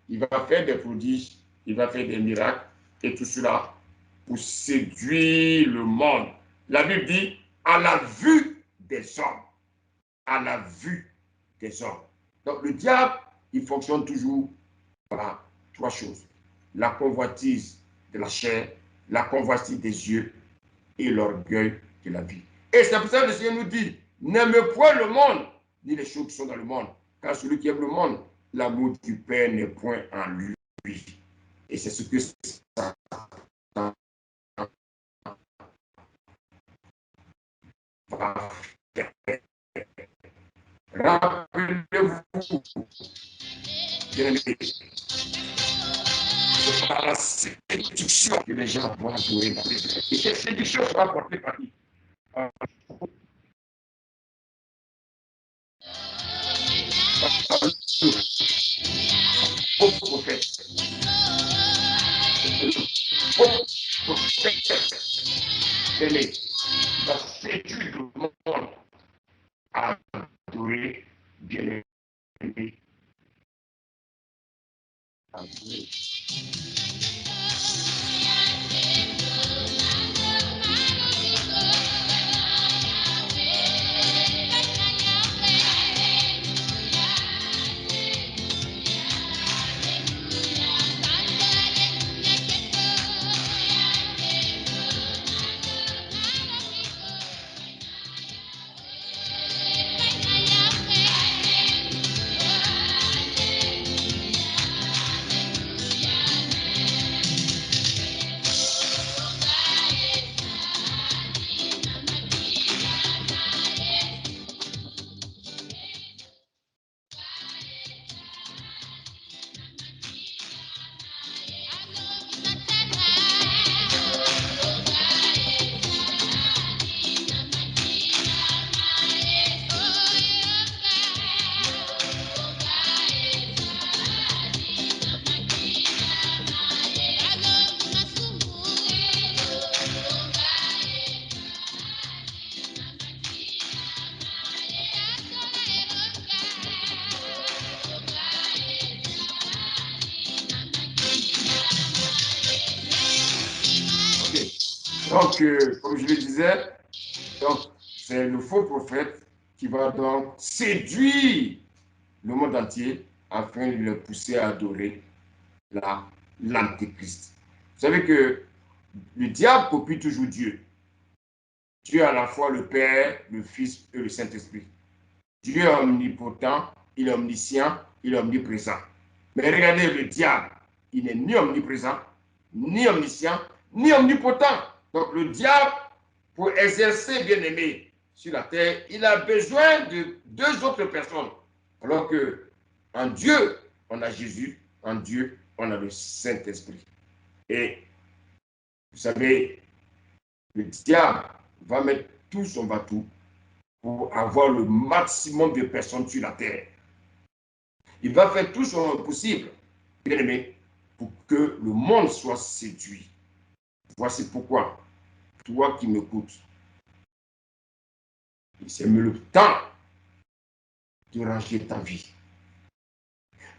Il va faire des prodiges, il va faire des miracles, et tout cela pour séduire le monde. La Bible dit, à la vue des hommes. À la vue des hommes. Donc, le diable, il fonctionne toujours par trois choses. La convoitise de la chair, la convoitise des yeux et l'orgueil de la vie. Et c'est pour ça que le Seigneur nous dit, n'aimez point le monde, ni les choses qui sont dans le monde. Car celui qui aime le monde, l'amour du Père n'est point en lui. Et c'est ce que Satan va faire. Rappelez-vous, bien-aimés, c'est par la séduction que les gens vont adorer. Et cette séduction sera portée par qui? Au prophète. Au prophète. Bien-aimé, va séduire le monde à adorer, bien-aimé. Adorer. Donc, comme je le disais, c'est le faux prophète qui va donc séduire le monde entier afin de le pousser à adorer l'Antéchrist. Vous savez que le diable copie toujours Dieu. Dieu est à la fois le Père, le Fils et le Saint-Esprit. Dieu est omnipotent, il est omniscient, il est omniprésent. Mais regardez, le diable, il n'est ni omniprésent, ni omniscient, ni omnipotent. Donc le diable, pour exercer, bien aimé, sur la terre, il a besoin de deux autres personnes. Alors que en Dieu, on a Jésus, en Dieu, on a le Saint-Esprit. Et vous savez, le diable va mettre tout son bateau pour avoir le maximum de personnes sur la terre. Il va faire tout son possible, bien aimé, pour que le monde soit séduit. Voici pourquoi, toi qui m'écoutes, c'est le temps de ranger ta vie.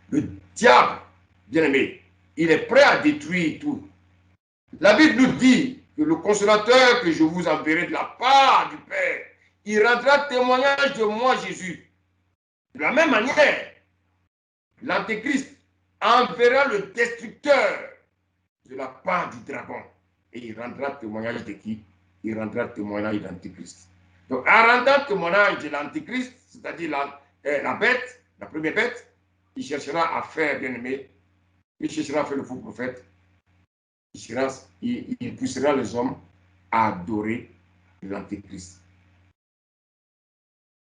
Le diable, bien aimé, il est prêt à détruire tout. La Bible nous dit que le consolateur que je vous enverrai de la part du Père, il rendra témoignage de moi, Jésus. De la même manière, l'Antéchrist enverra le destructeur de la part du dragon. Et il rendra témoignage de qui? Il rendra témoignage d'Antéchrist. Donc, en rendant témoignage de l'Antéchrist, c'est-à-dire la bête, la première bête, il cherchera à faire, bien aimé, il cherchera à faire le faux prophète, il poussera les hommes à adorer l'Antéchrist.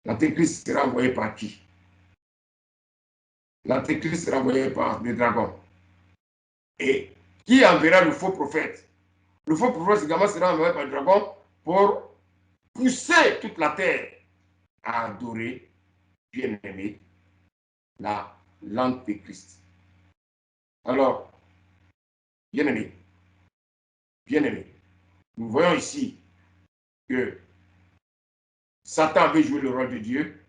L'Antéchrist sera envoyé par qui? L'Antéchrist sera envoyé par le dragon. Et qui enverra le faux prophète? Le faux prophète également sera envoyé par le dragon pour pousser toute la terre à adorer, bien aimé, l'Antéchrist. Alors, bien aimé, nous voyons ici que Satan veut jouer le rôle de Dieu,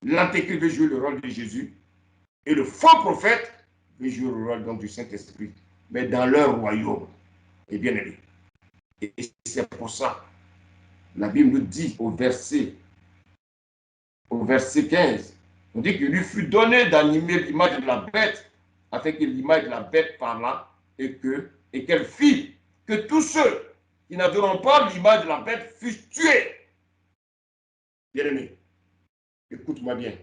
l'Antéchrist veut jouer le rôle de Jésus, et le faux prophète veut jouer le rôle donc, du Saint-Esprit, mais dans leur royaume. Et bien aimé. Et c'est pour ça, la Bible nous dit au verset 15, on dit qu'il lui fut donné d'animer l'image de la bête, afin que l'image de la bête parlât et qu'elle fit que tous ceux qui n'adoreront pas l'image de la bête fussent tués. Bien-aimé, écoute-moi bien.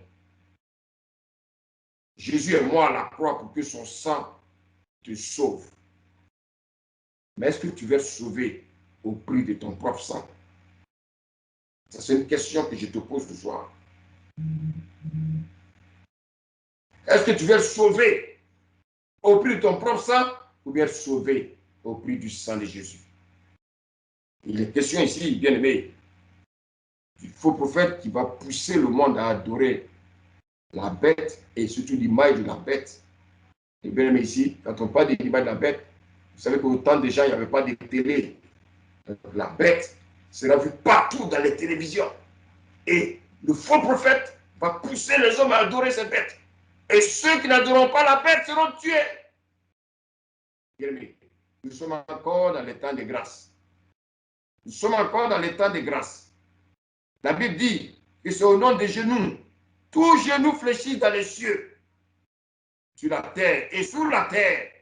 Jésus est mort à la croix pour que son sang te sauve. Mais est-ce que tu veux être sauvé au prix de ton propre sang? C'est une question que je te pose ce soir. Est-ce que tu veux être sauvé au prix de ton propre sang ou bien être sauvé au prix du sang de Jésus? Il est question ici, bien aimé, du faux prophète qui va pousser le monde à adorer la bête et surtout l'image de la bête. Et bien aimé ici, quand on parle de l'image de la bête, vous savez qu'au temps déjà, il n'y avait pas de télé. Donc, la bête sera vue partout dans les télévisions. Et le faux prophète va pousser les hommes à adorer cette bête. Et ceux qui n'adoreront pas la bête seront tués. Bien aimé, nous sommes encore dans les temps de grâce. Nous sommes encore dans les temps de grâce. La Bible dit que c'est au nom des genoux. Tous genoux fléchissent dans les cieux, sur la terre et sous la terre.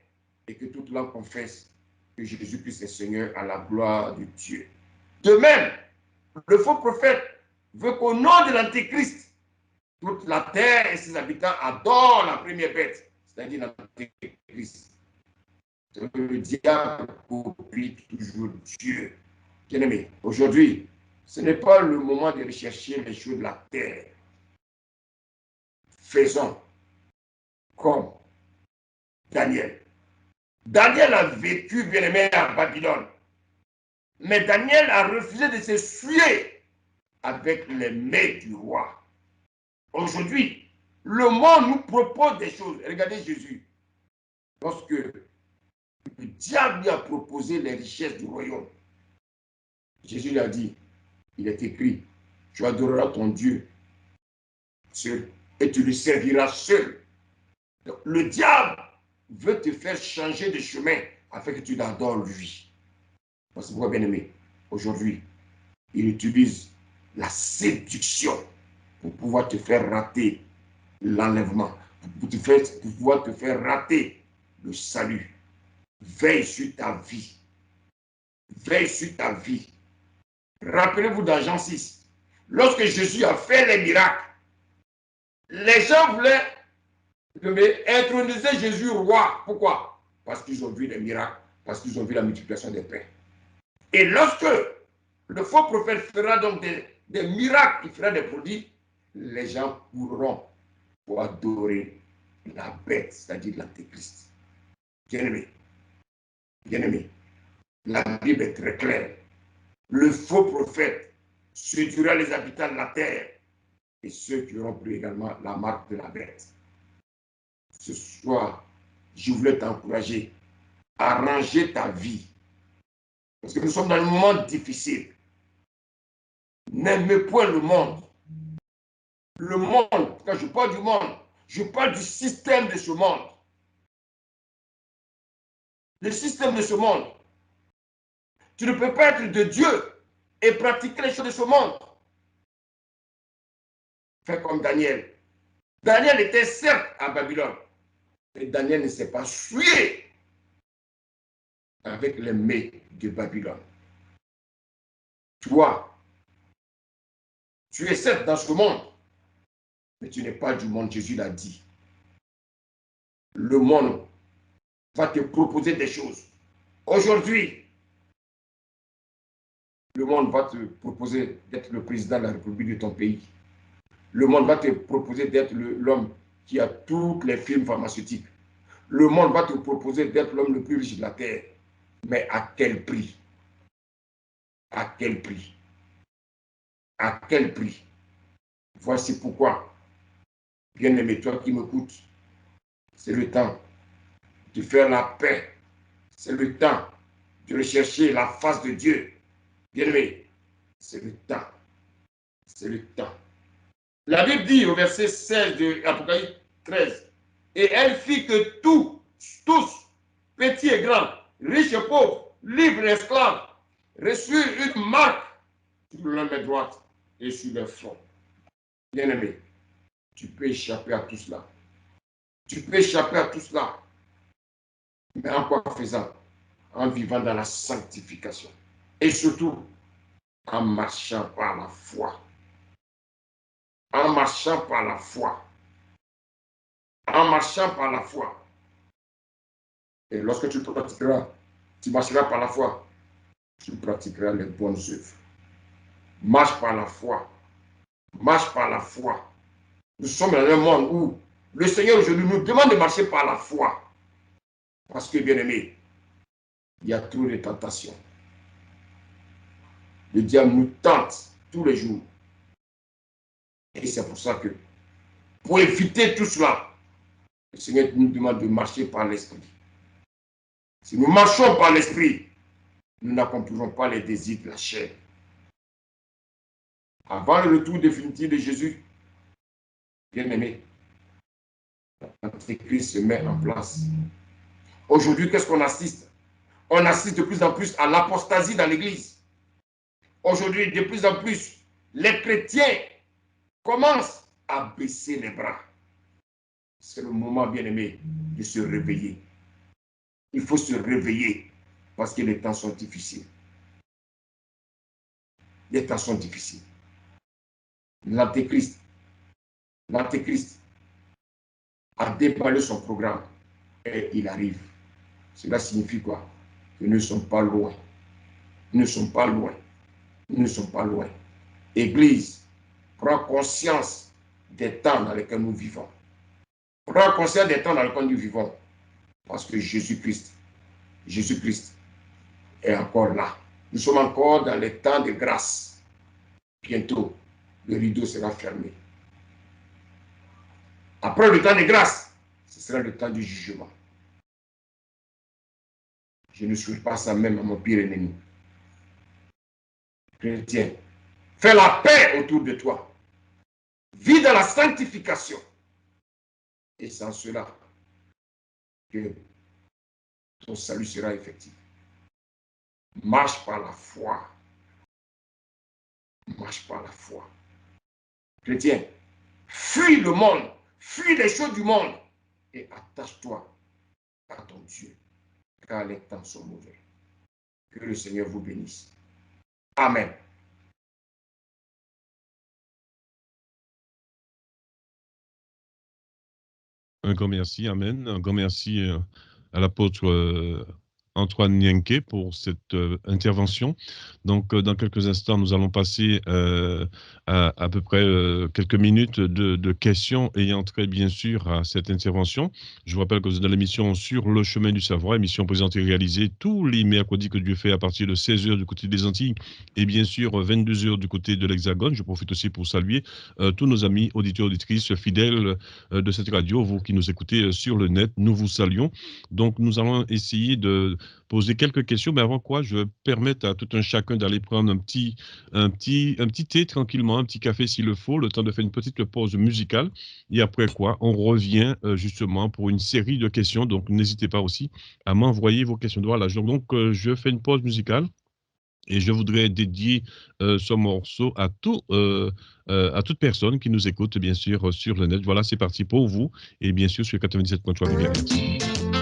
Et que toute langue confesse que Jésus-Christ est Seigneur à la gloire de Dieu. De même, le faux prophète veut qu'au nom de l'Antéchrist, toute la terre et ses habitants adorent la première bête, c'est-à-dire l'Antéchrist. Le diable copie toujours Dieu. Bien-aimé, aujourd'hui, ce n'est pas le moment de rechercher les choses de la terre. Faisons comme Daniel. Daniel a vécu, bien-aimé, à Babylone. Mais Daniel a refusé de se suer avec les mains du roi. Aujourd'hui, le monde nous propose des choses. Regardez Jésus. Lorsque le diable lui a proposé les richesses du royaume, Jésus lui a dit, il est écrit, tu adoreras ton Dieu seul et tu lui serviras seul. Donc, le diable veut te faire changer de chemin afin que tu l'adores lui. Parce que, bien aimé, aujourd'hui, il utilise la séduction pour pouvoir te faire rater l'enlèvement, pour pouvoir te faire rater le salut. Veille sur ta vie. Veille sur ta vie. Rappelez-vous dans Jean 6, lorsque Jésus a fait les miracles, les gens voulaient introniser Jésus roi. Pourquoi? Parce qu'ils ont vu les miracles, parce qu'ils ont vu la multiplication des pains. Et lorsque le faux prophète fera donc des miracles, il fera des prodiges, les gens courront pour adorer la bête, c'est-à-dire l'antéchrist. Bien-aimé, bien-aimé, la Bible est très claire. Le faux prophète séduira les habitants de la terre et ceux qui auront pris également la marque de la bête. Ce soir, je voulais t'encourager à ranger ta vie. Parce que nous sommes dans un moment difficile. N'aimez point le monde. Le monde, quand je parle du monde, je parle du système de ce monde. Le système de ce monde. Tu ne peux pas être de Dieu et pratiquer les choses de ce monde. Fais comme Daniel. Daniel était certes à Babylone, mais Daniel ne s'est pas souillé avec les mets de Babylone. Toi, tu es certes dans ce monde, mais tu n'es pas du monde, Jésus l'a dit. Le monde va te proposer des choses. Aujourd'hui, le monde va te proposer d'être le président de la République de ton pays. Le monde va te proposer d'être l'homme qui a toutes les firmes pharmaceutiques. Le monde va te proposer d'être l'homme le plus riche de la terre. Mais à quel prix? À quel prix? À quel prix? Voici pourquoi, bien-aimé, toi qui m'écoutes, c'est le temps de faire la paix. C'est le temps de rechercher la face de Dieu. Bien-aimé, c'est le temps. C'est le temps. La Bible dit au verset 16 de Apocalypse 13, et elle fit que tous, petits et grands, riches et pauvres, libres et esclaves, reçurent une marque sur leur main droite et sur leur front. Bien-aimé, tu peux échapper à tout cela. Tu peux échapper à tout cela. Mais en quoi faisant? En vivant dans la sanctification. Et surtout, en marchant par la foi. En marchant par la foi. En marchant par la foi. Et lorsque tu pratiqueras, tu marcheras par la foi, tu pratiqueras les bonnes œuvres. Marche par la foi. Marche par la foi. Nous sommes dans un monde où le Seigneur aujourd'hui nous demande de marcher par la foi. Parce que, bien aimé, il y a trop de tentations. Le diable nous tente tous les jours. Et c'est pour ça que, pour éviter tout cela, le Seigneur nous demande de marcher par l'Esprit. Si nous marchons par l'Esprit, nous n'accomplirons pas les désirs de la chair. Avant le retour définitif de Jésus, bien aimé, l'Antéchrist se met en place. Aujourd'hui, qu'est-ce qu'on assiste? On assiste de plus en plus à l'apostasie dans l'Église. Aujourd'hui, de plus en plus, les chrétiens commencent à baisser les bras. C'est le moment, bien aimé, de se réveiller. Il faut se réveiller parce que les temps sont difficiles. Les temps sont difficiles. L'Antéchrist a déballé son programme et il arrive. Cela signifie quoi? Que nous ne sommes pas loin. Nous ne sommes pas loin. Nous ne sommes pas loin. Église, prends conscience des temps dans lesquels nous vivons. Prends conscience des temps dans lesquels nous vivons. Parce que Jésus-Christ est encore là. Nous sommes encore dans les temps de grâce. Bientôt, le rideau sera fermé. Après le temps de grâce, ce sera le temps du jugement. Je ne souhaite pas ça même à mon pire ennemi. Chrétien, fais la paix autour de toi. Vis dans la sanctification. Et sans cela, que ton salut sera effectif. Marche par la foi. Marche par la foi. Chrétien, fuis le monde, fuis les choses du monde et attache-toi à ton Dieu, car les temps sont mauvais. Que le Seigneur vous bénisse. Amen. Un grand merci, Amen. Un grand merci à l'apôtre Antoine Nienke pour cette intervention. Donc, dans quelques instants, nous allons passer à peu près quelques minutes de questions ayant trait, bien sûr, à cette intervention. Je vous rappelle que vous êtes dans l'émission Sur le chemin du savoir, émission présentée et réalisée tous les mercredis que Dieu fait à partir de 16h du côté des Antilles et bien sûr 22h du côté de l'Hexagone. Je profite aussi pour saluer tous nos amis auditeurs, auditrices fidèles de cette radio, vous qui nous écoutez sur le net, nous vous saluons. Donc, nous allons essayer de poser quelques questions, mais avant quoi, je vais permettre à tout un chacun d'aller prendre un petit thé tranquillement, un petit café s'il le faut, le temps de faire une petite pause musicale. Et après quoi, on revient justement pour une série de questions. Donc, n'hésitez pas aussi à m'envoyer vos questions. Voilà, donc je fais une pause musicale. Et je voudrais dédier ce morceau à toute personne qui nous écoute, bien sûr, sur le net. Voilà, c'est parti pour vous. Et bien sûr, sur 97.3 MHz.